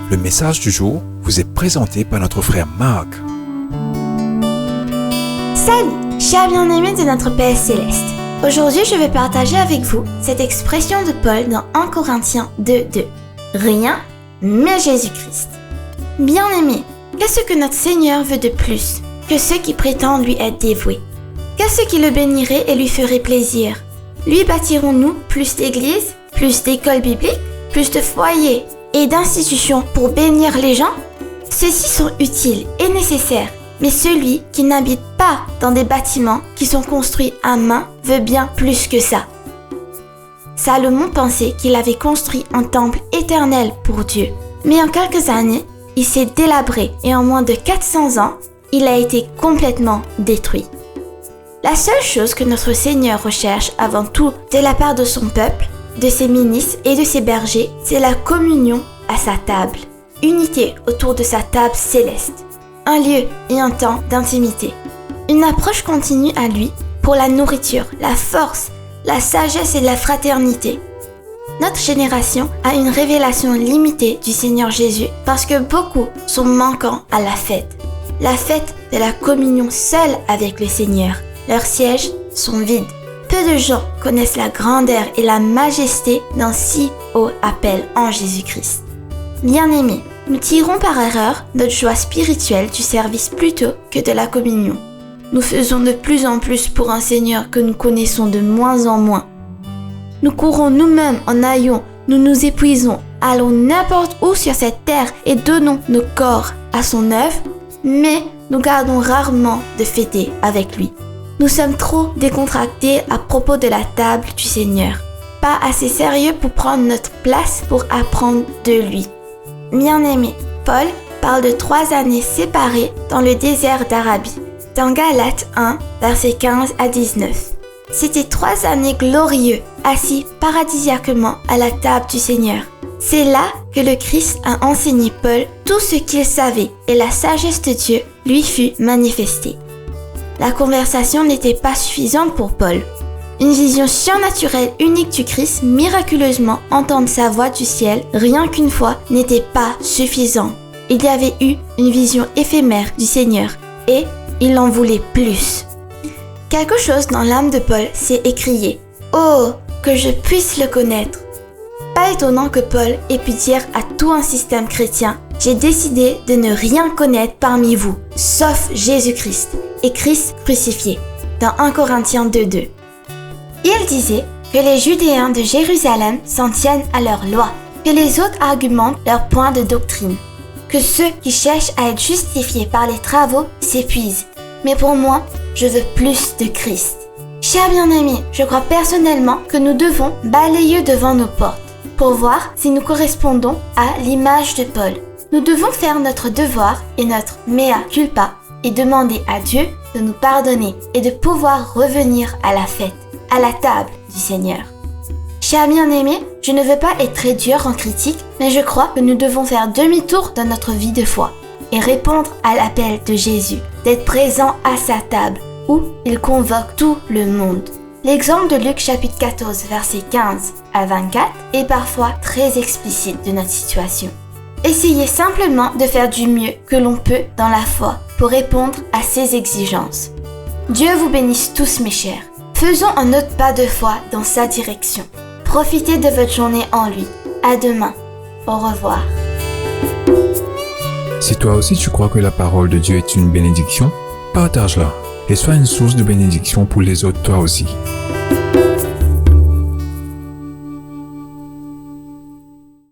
Le message du jour vous est présenté par notre frère Marc. Salut, chers bien-aimés de notre Père Céleste. Aujourd'hui, je vais partager avec vous cette expression de Paul dans 1 Corinthiens 2:2. Rien, mais Jésus-Christ. Bien-aimés, qu'est-ce que notre Seigneur veut de plus que ceux qui prétendent lui être dévoués? Qu'est-ce qui le bénirait et lui ferait plaisir? Lui bâtirons-nous plus d'églises, plus d'écoles bibliques, plus de foyers et d'institutions pour bénir les gens? Ceux-ci sont utiles et nécessaires, mais celui qui n'habite pas dans des bâtiments qui sont construits à main veut bien plus que ça. Salomon pensait qu'il avait construit un temple éternel pour Dieu, mais en quelques années, il s'est délabré et en moins de 400 ans, il a été complètement détruit. La seule chose que notre Seigneur recherche avant tout de la part de son peuple, de ses ministres et de ses bergers, c'est la communion à sa table, unité autour de sa table céleste, un lieu et un temps d'intimité, une approche continue à lui pour la nourriture, la force, la sagesse et la fraternité. Notre génération a une révélation limitée du Seigneur Jésus parce que beaucoup sont manquants à la fête de la communion seule avec le Seigneur. Leurs sièges sont vides. Peu de gens connaissent la grandeur et la majesté d'un si haut appel en Jésus-Christ. Bien-aimés, nous tirons par erreur notre joie spirituelle du service plutôt que de la communion. Nous faisons de plus en plus pour un Seigneur que nous connaissons de moins en moins. Nous courons nous-mêmes en haillons, nous nous épuisons, allons n'importe où sur cette terre et donnons nos corps à son œuvre, mais nous gardons rarement de fêter avec lui. Nous sommes trop décontractés à propos de la table du Seigneur, pas assez sérieux pour prendre notre place pour apprendre de lui. Bien-aimé, Paul parle de 3 années séparées dans le désert d'Arabie, dans Galates 1, versets 15 à 19. C'était 3 années glorieuses, assis paradisiaquement à la table du Seigneur. C'est là que le Christ a enseigné Paul tout ce qu'il savait et la sagesse de Dieu lui fut manifestée. La conversation n'était pas suffisante pour Paul. Une vision surnaturelle unique du Christ, miraculeusement entendre sa voix du ciel, rien qu'une fois, n'était pas suffisant. Il y avait eu une vision éphémère du Seigneur et il en voulait plus. Quelque chose dans l'âme de Paul s'est écrié « Oh, que je puisse le connaître !» Pas étonnant que Paul ait pu dire à tout un système chrétien « J'ai décidé de ne rien connaître parmi vous, sauf Jésus-Christ et Christ crucifié » dans 1 Corinthiens 2:2. Il disait que les Judéens de Jérusalem s'en tiennent à leur loi, que les autres argumentent leur point de doctrine, que ceux qui cherchent à être justifiés par les travaux s'épuisent. Mais pour moi, je veux plus de Christ. Chers bien-amis, je crois personnellement que nous devons balayer devant nos portes pour voir si nous correspondons à l'image de Paul. Nous devons faire notre devoir et notre mea culpa et demander à Dieu de nous pardonner et de pouvoir revenir à la fête, à la table du Seigneur. Chers bien-aimés, je ne veux pas être très dur en critique, mais je crois que nous devons faire demi-tour dans notre vie de foi et répondre à l'appel de Jésus, d'être présent à sa table, où il convoque tout le monde. L'exemple de Luc chapitre 14, versets 15 à 24 est parfois très explicite de notre situation. Essayez simplement de faire du mieux que l'on peut dans la foi pour répondre à ses exigences. Dieu vous bénisse tous mes chers. Faisons un autre pas de foi dans sa direction. Profitez de votre journée en lui. À demain. Au revoir. Si toi aussi tu crois que la parole de Dieu est une bénédiction, partage-la et sois une source de bénédiction pour les autres toi aussi.